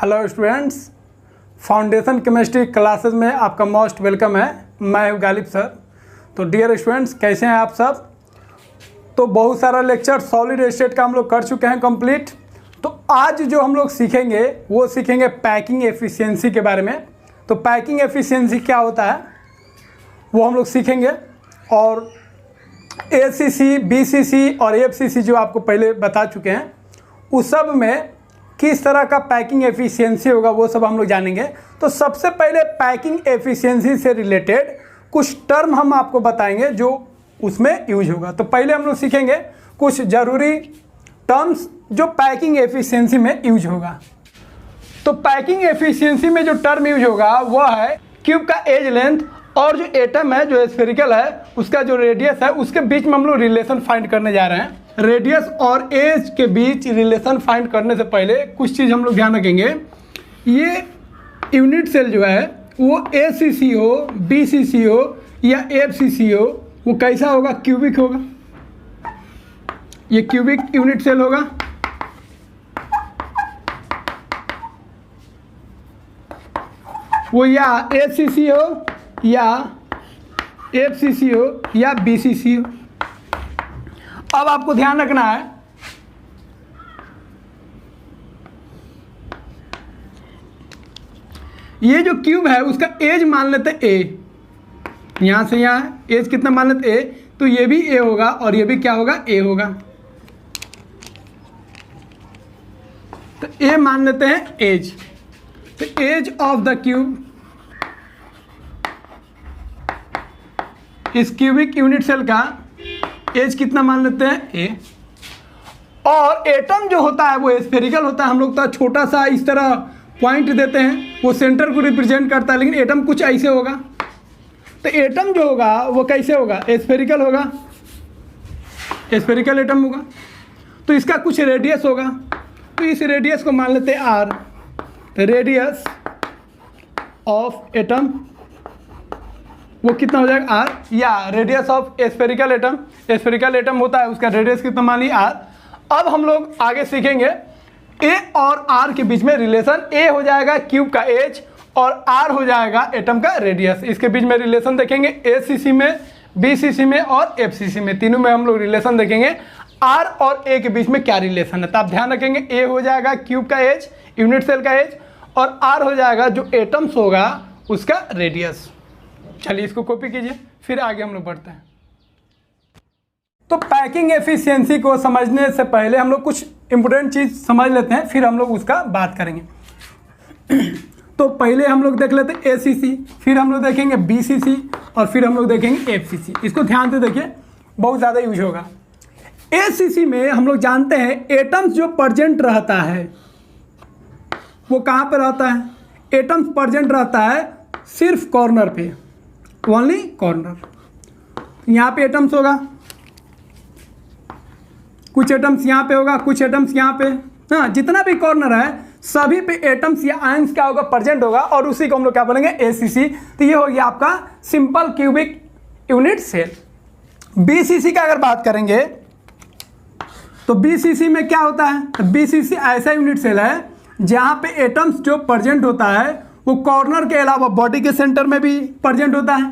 Hello students, foundation chemistry classes में आपका most welcome है। मैं हूं गालिब सर। तो डियर स्टूडेंट्स, कैसे हैं आप सब? तो बहुत सारा लेक्चर सॉलिड स्टेट का हम लोग कर चुके हैं कंप्लीट। तो आज जो हम लोग सीखेंगे वो सीखेंगे पैकिंग एफिशिएंसी के बारे में। तो पैकिंग एफिशिएंसी क्या होता है वो हम लोग सीखेंगे, और ACC, BCC और FCC जो आपको पहले बता चुके हैं उस सब में किस तरह का पैकिंग एफिशिएंसी होगा वो सब हम लोग जानेंगे। तो सबसे पहले पैकिंग एफिशिएंसी से रिलेटेड कुछ टर्म हम आपको बताएंगे जो उसमें यूज होगा। तो पहले हम लोग सीखेंगे कुछ ज़रूरी टर्म्स जो पैकिंग एफिशिएंसी में यूज होगा। तो पैकिंग एफिशिएंसी में जो टर्म यूज होगा वो है क्यूब का एज लेंथ और जो एटम है जो स्फेरिकल है उसका जो रेडियस है उसके बीच में हम लोग रिलेशन फाइंड करने जा रहे हैं। रेडियस और एज के बीच रिलेशन फाइंड करने से पहले कुछ चीज़ हम लोग ध्यान रखेंगे। ये यूनिट सेल जो है वो ACC हो, BCC हो या FCC हो, वो कैसा होगा? क्यूबिक होगा। ये क्यूबिक यूनिट सेल होगा। वो या ACC हो या FCC हो या BCC हो। अब आपको ध्यान रखना है ये जो क्यूब है उसका एज मान लेते A, यहां से यहां एज कितना मान लेते A, तो ये भी A होगा और ये भी क्या होगा? A होगा। तो A मान लेते हैं एज। तो एज ऑफ द क्यूब, इस क्यूबिक यूनिट सेल का एज कितना मान लेते हैं? A। और एटम जो होता है वो स्फेरिकल होता है। हम लोग तो छोटा सा इस तरह पॉइंट देते हैं, वो सेंटर को रिप्रेजेंट करता है, लेकिन एटम कुछ ऐसे होगा। तो एटम जो होगा वो कैसे होगा? स्फेरिकल होगा, स्फेरिकल एटम होगा। तो इसका कुछ रेडियस होगा, तो इस रेडियस को मान लेते हैं R। रेडियस ऑफ एटम वो कितना हो जाएगा? R। या radius of spherical atom, spherical atom होता है उसका रेडियस कितना मान लिया? R। अब हम लोग आगे सीखेंगे A और R के बीच में रिलेशन। A हो जाएगा क्यूब का एज और R हो जाएगा एटम का रेडियस। इसके बीच में रिलेशन देखेंगे ACC में, BCC में और FCC में, तीनों में हम लोग रिलेशन देखेंगे R और A के बीच में क्या रिलेशन है। तो आप ध्यान रखेंगे A हो जाएगा क्यूब का एज, यूनिट सेल का एज, और R हो जाएगा जो एटम्स होगा उसका रेडियस। चलिए इसको कॉपी कीजिए, फिर आगे हम लोग बढ़ते हैं। तो पैकिंग एफिशिएंसी को समझने से पहले हम लोग कुछ इंपॉर्टेंट चीज़ समझ लेते हैं, फिर हम लोग उसका बात करेंगे। तो पहले हम लोग देख लेते हैं ACC, फिर हम लोग देखेंगे BCC और फिर हम लोग देखेंगे FCC। इसको ध्यान से देखिए, बहुत ज़्यादा यूज होगा। ACC में हम लोग जानते हैं एटम्स जो प्रेजेंट रहता है वो कहाँ पर रहता है? एटम्स प्रेजेंट रहता है सिर्फ कॉर्नर पे, ओनली कॉर्नर। यहाँ पे एटम्स होगा, कुछ एटम्स यहाँ पे होगा, कुछ एटम्स यहाँ पे। हाँ, जितना भी कॉर्नर है सभी पे एटम्स या आयंस क्या होगा? प्रेजेंट होगा, और उसी को हम लोग क्या बोलेंगे? ACC। तो ये हो गया आपका simple cubic unit cell. BCC का अगर बात करेंगे तो BCC में क्या होता है? तो BCC ऐसा यूनिट सेल है जहाँ पे एटम्स जो प्रेजेंट होता है वो कॉर्नर के अलावा बॉडी के सेंटर में भी प्रेजेंट होता है।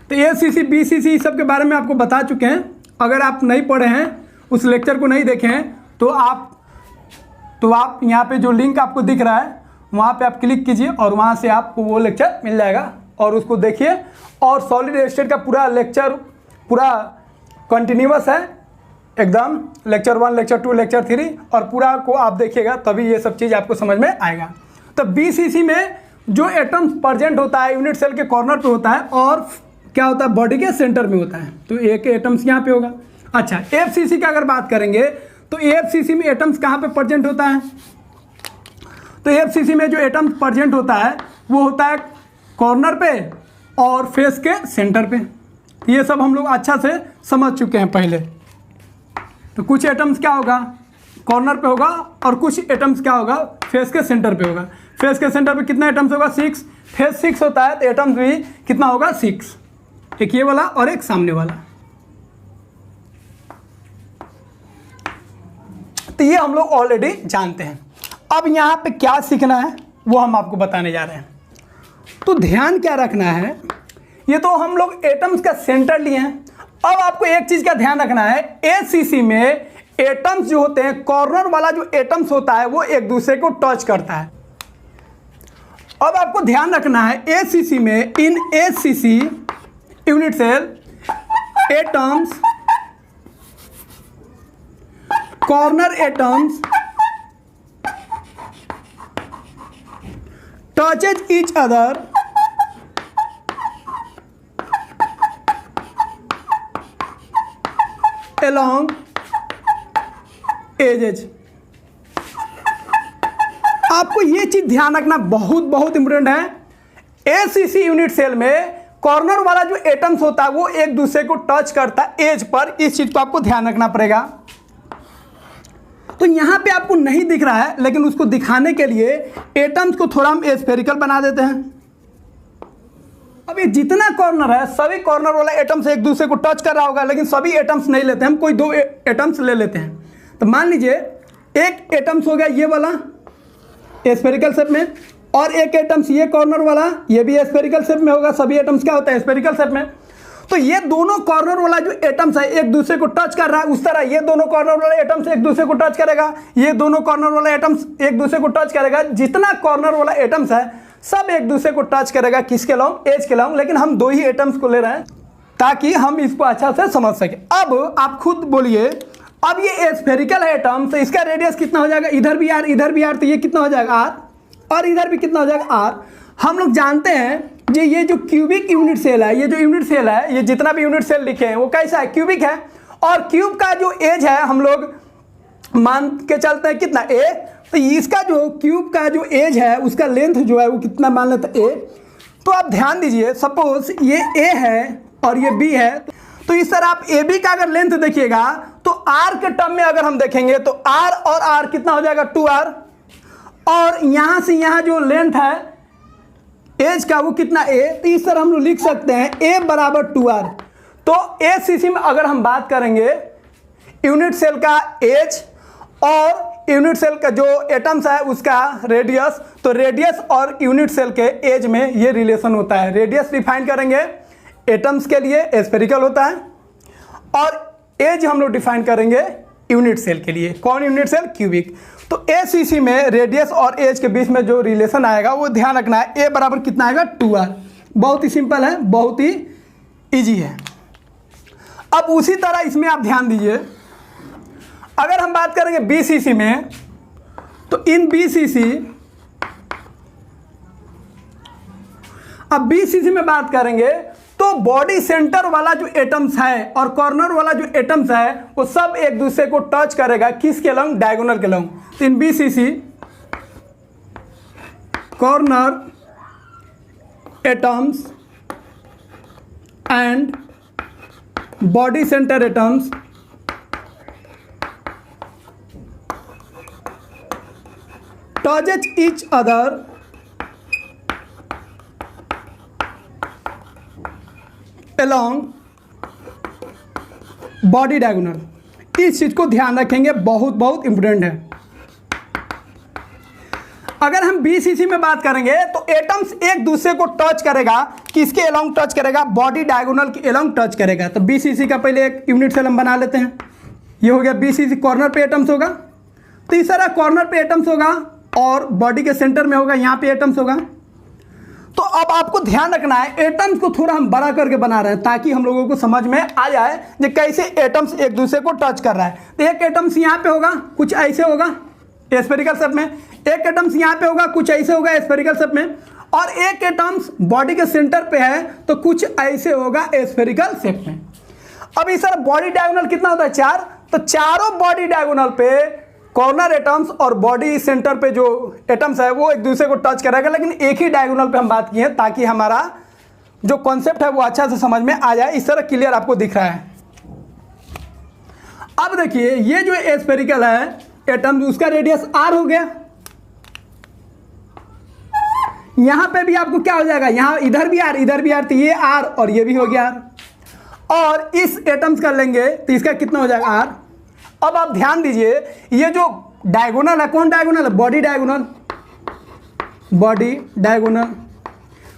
तो ACC, BCC इस सब के बारे में आपको बता चुके हैं। अगर आप नहीं पढ़े हैं, उस लेक्चर को नहीं देखे हैं, तो आप यहाँ पे जो लिंक आपको दिख रहा है वहाँ पे आप क्लिक कीजिए और वहाँ से आपको वो लेक्चर मिल जाएगा और उसको देखिए। और सॉलिड स्टेट का पूरा लेक्चर पूरा कंटिन्यूअस है एकदम, लेक्चर 1, लेक्चर 2, लेक्चर 3, और पूरा को आप देखिएगा तभी ये सब चीज़ आपको समझ में आएगा। तो BCC में जो एटम्स प्रेजेंट होता है यूनिट सेल के कॉर्नर पे होता है और क्या होता है? बॉडी के सेंटर में होता है। तो एक एटम्स यहाँ पे होगा। अच्छा, FCC का अगर बात करेंगे तो FCC में एटम्स कहाँ पे प्रेजेंट होता है? तो FCC में जो एटम्स प्रेजेंट होता है वो होता है कॉर्नर पे और फेस के सेंटर पे। ये सब हम लोग अच्छा से समझ चुके हैं पहले। तो कुछ एटम्स क्या होगा? कॉर्नर पे होगा, और कुछ एटम्स क्या होगा? फेस के सेंटर पे होगा। फेस के सेंटर पे कितना एटम्स होगा? 6। फेस 6 होता है तो एटम्स भी कितना होगा? 6। एक ये वाला और एक सामने वाला। तो ये हम लोग ऑलरेडी जानते हैं। अब यहाँ पे क्या सीखना है वो हम आपको बताने जा रहे हैं। तो ध्यान क्या रखना है, ये तो हम लोग एटम्स का सेंटर लिए हैं। अब आपको एक चीज का ध्यान रखना है, एसीसी में एटम्स जो होते हैं, कॉर्नर वाला जो एटम्स होता है वो एक दूसरे को टच करता है। अब आपको ध्यान रखना है, एसीसी में, in ACC unit cell, atoms, corner atoms touches each other along edges। आपको ये चीज ध्यान रखना बहुत इंपॉर्टेंट है। एसीसी यूनिट सेल में कॉर्नर वाला जो एटम्स होता है वो एक दूसरे को टच करता है एज पर, इस चीज को आपको ध्यान रखना पड़ेगा। तो यहाँ पे आपको नहीं दिख रहा है, लेकिन उसको दिखाने के लिए एटम्स को थोड़ा हम स्फेरिकल बना देते हैं। अब ये जितना कॉर्नर है, सभी कॉर्नर वाला एटम्स एक दूसरे को टच कर रहा होगा, लेकिन सभी एटम्स नहीं लेते, हम कोई दो एटम्स ले लेते हैं। तो मान लीजिए एक एटम्स हो गया ये वाला स्फेरिकल शेप में, और एक एटम्स ये कॉर्नर वाला, ये भी स्फेरिकल शेप में होगा। सभी एटम्स क्या होता है, स्फेरिकल शेप में। तो ये दोनों कॉर्नर वाला जो एटम्स है एक दूसरे को टच कर रहा है, उस तरह ये दोनों कॉर्नर वाला एटम्स एक दूसरे को टच करेगा, ये दोनों कॉर्नर वाला एटम्स एक दूसरे को टच करेगा। जितना कॉर्नर वाला एटम्स है सब एक दूसरे को टच करेगा, किसके लॉन्ग, एज के लॉन्ग। लेकिन हम दो ही एटम्स को ले रहे हैं ताकि हम इसको अच्छा से समझ सके। अब आप खुद बोलिए, अब ये स्फेरिकल है एटम, तो इसका रेडियस कितना हो जाएगा, इधर भी आर इधर भी आर, तो ये कितना हो जाएगा आर, और इधर भी कितना हो जाएगा आर। हम लोग जानते हैं जी ये जो क्यूबिक यूनिट सेल है, ये जो यूनिट सेल है, ये जितना भी यूनिट सेल लिखे हैं वो कैसा है, क्यूबिक है। और क्यूब का जो एज है हम लोग मान के चलते हैं कितना, ए। तो इसका जो क्यूब का जो एज है उसका लेंथ जो है वो कितना मान लेते हैं, ए। तो आप ध्यान दीजिए, सपोज ये ए है और ये बी है, तो इस तरह आप ए बी का अगर लेंथ देखिएगा तो आर के टर्म में अगर हम देखेंगे तो आर और आर कितना हो जाएगा, 2r। और यहां से यहां जो लेंथ है एज का वो कितना, ए। तो इस तरह हम लोग लिख सकते हैं ए बराबर 2r। तो एसीसी में अगर हम बात करेंगे यूनिट सेल का एज और यूनिट सेल का जो एटम्स है उसका रेडियस, तो रेडियस और यूनिट सेल के एज में ये रिलेशन होता है। रेडियस डिफाइन करेंगे एटम्स के लिए स्फेरिकल होता है, और एज हम लोग डिफाइन करेंगे यूनिट सेल के लिए। कौन यूनिट सेल, क्यूबिक। तो एसीसी में रेडियस और एज के बीच में जो रिलेशन आएगा वो ध्यान रखना है, ए बराबर कितना आएगा, 2r। बहुत ही सिंपल है, बहुत ही इजी है। अब उसी तरह इसमें आप ध्यान दीजिए, अगर हम बात करेंगे बीसीसी में, तो इन बीसीसी, अब बीसीसी में बात करेंगे तो बॉडी सेंटर वाला जो एटम्स है और कॉर्नर वाला जो एटम्स है वो सब एक दूसरे को टच करेगा, किसके लॉन्ग, डायगोनल के लॉन्ग। तो in BCC corner atoms and body centre atoms touches each other along body diagonal. इस चीज को ध्यान रखेंगे, बहुत इंपोर्टेंट है। अगर हम बीसीसी में बात करेंगे तो एटम्स एक दूसरे को टच करेगा, किसके अलोंग टच करेगा, बॉडी डायगोनल के अलोंग टच करेगा। तो बीसीसी का पहले एक यूनिट सेल हम बना लेते हैं। ये हो गया बीसीसी, कॉर्नर पे एटम्स होगा, तो इस तरह कॉर्नर पे एटम्स होगा और बॉडी के सेंटर में होगा, यहाँ पे एटम्स होगा। तो अब आपको ध्यान रखना है, एटम्स को थोड़ा हम बड़ा करके बना रहे हैं ताकि हम लोगों को समझ में आ जाए कि कैसे एटम्स एक दूसरे को टच कर रहा है। तो एक एटम्स यहाँ पे होगा, कुछ ऐसे होगा स्फेरिकल शेप में, एक एटम्स यहाँ पे होगा, कुछ ऐसे होगा स्फेरिकल शेप में, और एक एटम्स बॉडी के सेंटर पे है तो कुछ ऐसे होगा स्फेरिकल शेप में। अब इस तरह बॉडी डायगोनल कितना होता है, 4। तो चारों बॉडी डायगोनल पे कॉर्नर एटम्स और बॉडी सेंटर पे जो एटम्स है वो एक दूसरे को टच करेगा, लेकिन एक ही डायगोनल पे हम बात की है ताकि हमारा जो कॉन्सेप्ट है वो अच्छा से समझ में आ जाए। इस तरह क्लियर आपको दिख रहा है। अब देखिए ये जो स्फेरिकल है एटम, उसका रेडियस r हो गया। यहां पे भी आपको क्या हो जाएगा, यहां इधर भी r इधर भी r, तो ये r और ये भी हो गया r। और इस एटम्स का लेंगे तो इसका कितना हो जाएगा r। अब आप ध्यान दीजिए, ये जो डायगोनल है, कौन डायगोनल है? Body diagonal, body diagonal.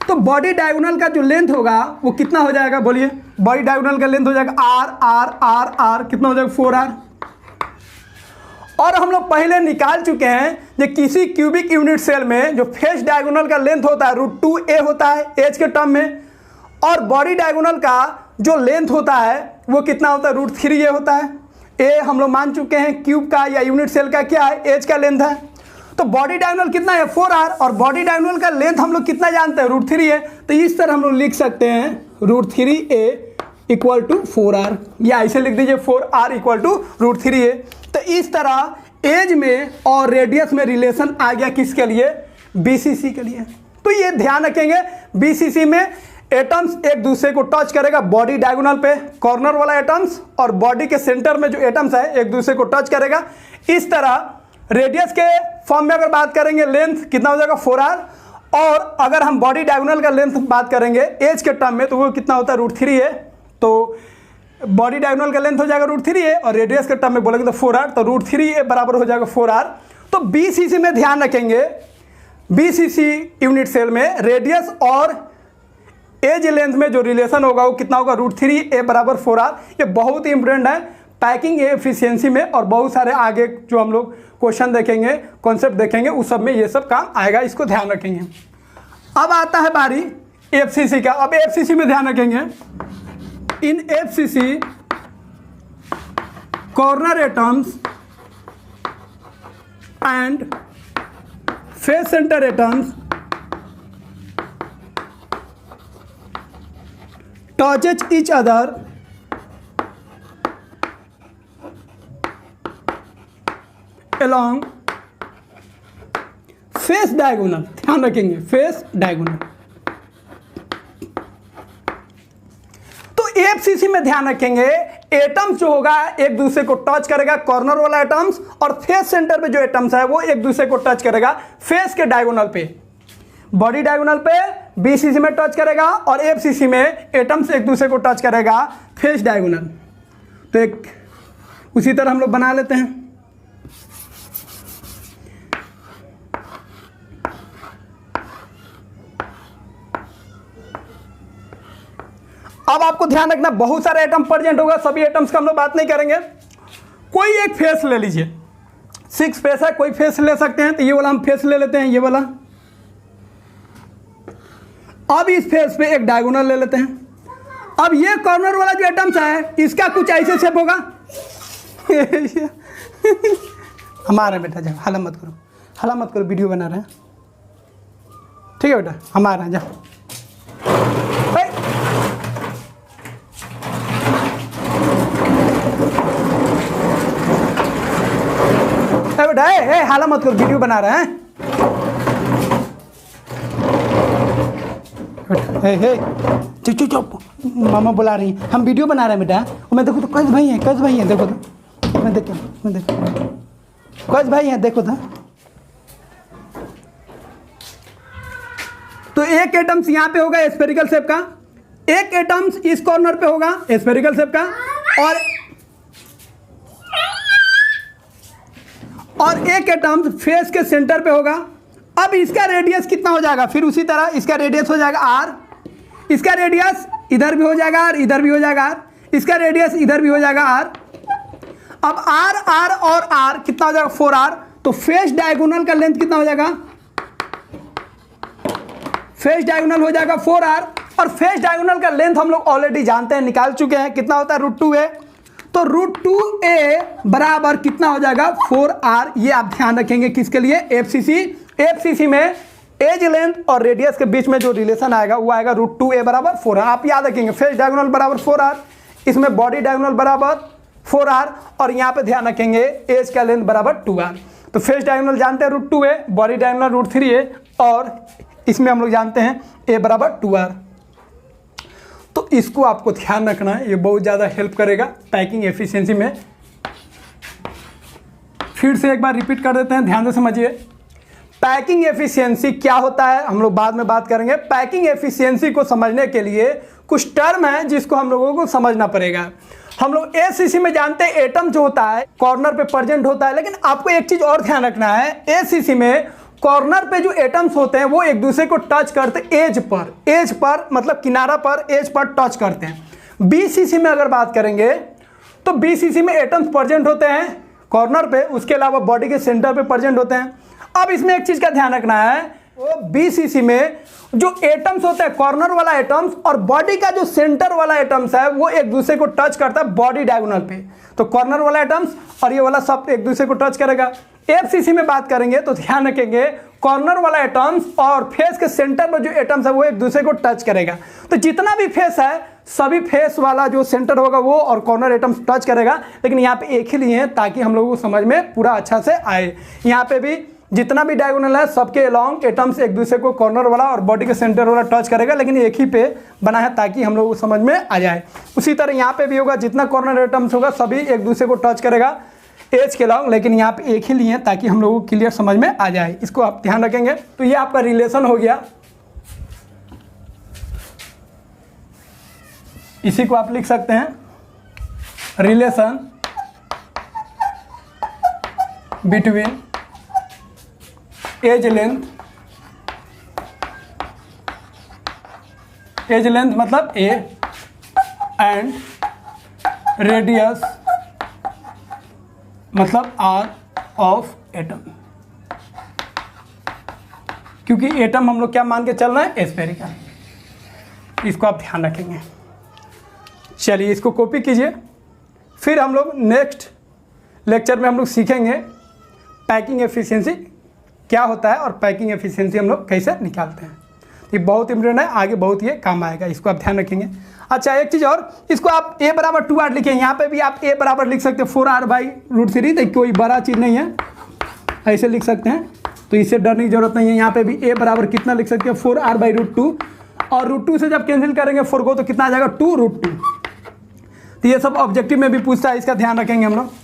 तो बॉडी डायगोनल का जो लेंथ होगा वो कितना हो जाएगा बोलिए? बॉडी डायगोनल का लेंथ हो जाएगा आर आर आर आर, कितना हो जाएगा? 4r। और हम लोग पहले निकाल चुके हैं कि किसी क्यूबिक यूनिट सेल में जो फेस डायगोनल का लेंथ होता है √2a होता है एज के टर्म में, और बॉडी डायगोनल का जो लेंथ होता है वो कितना होता है? √3a होता है। ए हम लोग मान चुके हैं क्यूब का या यूनिट सेल का क्या है? एज का लेंथ है। तो बॉडी डायगोनल कितना है? 4r, और बॉडी डायगोनल का लेंथ हम लोग कितना जानते हैं? √3a। तो इस तरह हम लोग लिख सकते हैं √3a = 4r, या ऐसे लिख दीजिए 4r = √3a। तो इस तरह एज में और रेडियस में रिलेशन आ गया किसके लिए? बीसीसी के लिए। तो ये ध्यान रखेंगे, बीसीसी में एटम्स एक दूसरे को टच करेगा बॉडी डायगोनल पे, कॉर्नर वाला एटम्स और बॉडी के सेंटर में जो एटम्स है एक दूसरे को टच करेगा। इस तरह रेडियस के फॉर्म में अगर बात करेंगे लेंथ कितना हो जाएगा? 4r, और अगर हम बॉडी डायगोनल का लेंथ बात करेंगे एज के टर्म में तो वो कितना होता है? √3a। तो बॉडी डायगोनल का लेंथ हो जाएगा √3a और रेडियस के टर्म में बोलेंगे तो 4r, तो √3a बराबर हो जाएगा 4r। तो बीसीसी में ध्यान रखेंगे, बीसीसी यूनिट सेल में रेडियस और एज लेंथ में जो रिलेशन होगा वो कितना होगा? √3a = 4r। ये बहुत ही इंपॉर्टेंट है पैकिंग एफिशिएंसी में, और बहुत सारे आगे जो हम लोग क्वेश्चन देखेंगे, कॉन्सेप्ट देखेंगे, उस सब में ये सब काम आएगा, इसको ध्यान रखेंगे। अब आता है बारी एफसीसी का। अब एफसीसी में ध्यान रखेंगे, in FCC corner atoms and face centre atoms touches each other along face diagonal। ध्यान रखेंगे फेस डायगोनल। तो एफसीसी में ध्यान रखेंगे एटम्स जो होगा एक दूसरे को टच करेगा, कॉर्नर वाला एटम्स, और फेस सेंटर पे जो एटम्स है वो एक दूसरे को टच करेगा फेस के डायगोनल पे। बॉडी डायगोनल पे बीसीसी में टच करेगा और एफसीसी में एटम्स एक दूसरे को टच करेगा फेस डायगोनल। तो एक उसी तरह हम लोग बना लेते हैं। अब आपको ध्यान रखना बहुत सारे एटम प्रेजेंट होगा, सभी एटम्स का हम लोग बात नहीं करेंगे। कोई एक फेस ले लीजिए, 6 फेस है, कोई फेस ले सकते हैं, तो ये वाला हम फेस ले लेते हैं, ये वाला। अब इस फेस पे एक डायगोनल ले लेते हैं। अब ये कॉर्नर वाला जो एटम्स है इसका कुछ ऐसे शेप होगा हमारे बेटा जाओ, हला मत करो, हला मत करो, वीडियो बना रहे हैं, ठीक है बेटा, हमारा जाओ। बेटा हाला मत करो, वीडियो बना रहे हैं। चुप चुप चुप, मामा बुला रही हैं, हम वीडियो बना रहे हैं बेटा। मैं देखो तो कैस भाई हैं, कैस भाई हैं, देखो तो मैं देखो कैस भाई हैं, देखो तो एक एटम्स यहाँ पे होगा स्फेरिकल शेप का, एक एटम्स इस कॉर्नर पे होगा स्फेरिकल शेप का, और एक एटम्स फेस के सेंटर पे होगा। अब इसका रेडियस कितना हो जाएगा? फिर उसी तरह इसका रेडियस हो जाएगा r, इसका रेडियस इधर भी हो जाएगा r, इधर भी हो जाएगा r, इसका रेडियस इधर भी हो जाएगा r। अब r r और r कितना हो जाएगा? 4r। तो फेस डायगोनल का लेंथ कितना हो जाएगा? फेस डायगोनल हो जाएगा 4r, और फेस डायगोनल का लेंथ हम लोग ऑलरेडी जानते हैं, निकाल चुके हैं, कितना होता है? √2a। तो √2a बराबर कितना हो जाएगा? 4r। ये आप ध्यान रखेंगे किसके लिए? एफसीसी। एफसीसी में एज लेंथ और रेडियस के बीच में जो रिलेशन आएगा वो आएगा √2a बराबर 4r। आप याद रखेंगे फेस डायगोनल बराबर 4r, इसमें बॉडी डायगोनल बराबर 4r, और यहाँ पे ध्यान रखेंगे एज का लेंथ बराबर 2r। तो फेस डायगोनल जानते हैं √2a, बॉडी डायगोनल √3a, और इसमें हम लोग जानते हैं a बराबर 2r। तो इसको आपको ध्यान रखना है, ये बहुत ज़्यादा हेल्प करेगा पैकिंग एफिशिएंसी में। फिर से एक बार रिपीट कर देते हैं, ध्यान से समझिए। पैकिंग एफिशिएंसी क्या होता है हम लोग बाद में बात करेंगे। पैकिंग एफिशिएंसी को समझने के लिए कुछ टर्म है जिसको हम लोगों को समझना पड़ेगा। हम लोग ACC में जानते हैं एटम जो होता है कॉर्नर पे प्रेजेंट होता है, लेकिन आपको एक चीज और ध्यान रखना है, ACC में कॉर्नर पे जो एटम्स होते हैं वो एक दूसरे को टच करते हैं एज पर मतलब किनारा पर, एज पर टच करते हैं। BCC में अगर बात करेंगे तो BCC में एटम्स प्रेजेंट होते हैं कॉर्नर पे, उसके अलावा बॉडी के सेंटर पे प्रेजेंट होते हैं। अब इसमें एक चीज का ध्यान रखना है, वो BCC में जो एटम्स होते हैं कॉर्नर वाला एटम्स और बॉडी का जो सेंटर वाला एटम्स है वो एक दूसरे को टच करता है बॉडी डायगोनल पे। तो कॉर्नर वाला एटम्स और ये वाला सब एक दूसरे को टच करेगा। FCC में बात करेंगे तो ध्यान रखेंगे कॉर्नर वाला एटम्स और फेस के सेंटर पर जो एटम्स है वो एक दूसरे को टच करेगा। तो जितना भी फेस है सभी फेस वाला जो सेंटर होगा वो और कॉर्नर एटम्स टच करेगा, लेकिन यहाँ पे एक ही लिए हैं ताकि हम लोगों को समझ में पूरा अच्छा से आए। यहाँ पे भी जितना भी डायगोनल है सबके अलोंग एटम्स एक दूसरे को कॉर्नर वाला और बॉडी के सेंटर वाला टच करेगा, लेकिन एक ही पे बना है ताकि हम लोगों को समझ में आ जाए। उसी तरह यहाँ पे भी होगा, जितना कॉर्नर एटम्स होगा सभी एक दूसरे को टच करेगा एज के अलोंग, लेकिन यहाँ पे एक ही लिए हैं ताकि हम लोगों को क्लियर समझ में आ जाए। इसको आप ध्यान रखेंगे। तो ये आपका रिलेशन हो गया, इसी को आप लिख सकते हैं रिलेशन बिटवीन एज लेंथ मतलब A एंड रेडियस मतलब R ऑफ एटम, क्योंकि एटम हम लोग क्या मान के चल रहे हैं स्फेरिकल। इसको आप ध्यान रखेंगे। चलिए इसको कॉपी कीजिए, फिर हम लोग नेक्स्ट लेक्चर में हम लोग सीखेंगे पैकिंग एफिशिएंसी क्या होता है और पैकिंग एफिशिएंसी हम लोग कैसे निकालते हैं। ये बहुत इंपॉर्टेंट है, आगे बहुत ये काम आएगा, इसको आप ध्यान रखेंगे। अच्छा एक चीज़ और, इसको आप A बराबर 2R लिखें, यहाँ पे भी आप A बराबर लिख सकते हैं 4R/√3, तो कोई बड़ा चीज़ नहीं है, ऐसे लिख सकते हैं, तो इससे डरने की जरूरत नहीं है। यहाँ पे भी A बराबर कितना लिख सकते हैं 4R/√2, और √2 से जब कैंसिल करेंगे 4 को तो कितना आ जाएगा 2√2। तो ये सब ऑब्जेक्टिव में भी पूछता है, इसका ध्यान रखेंगे हम लोग।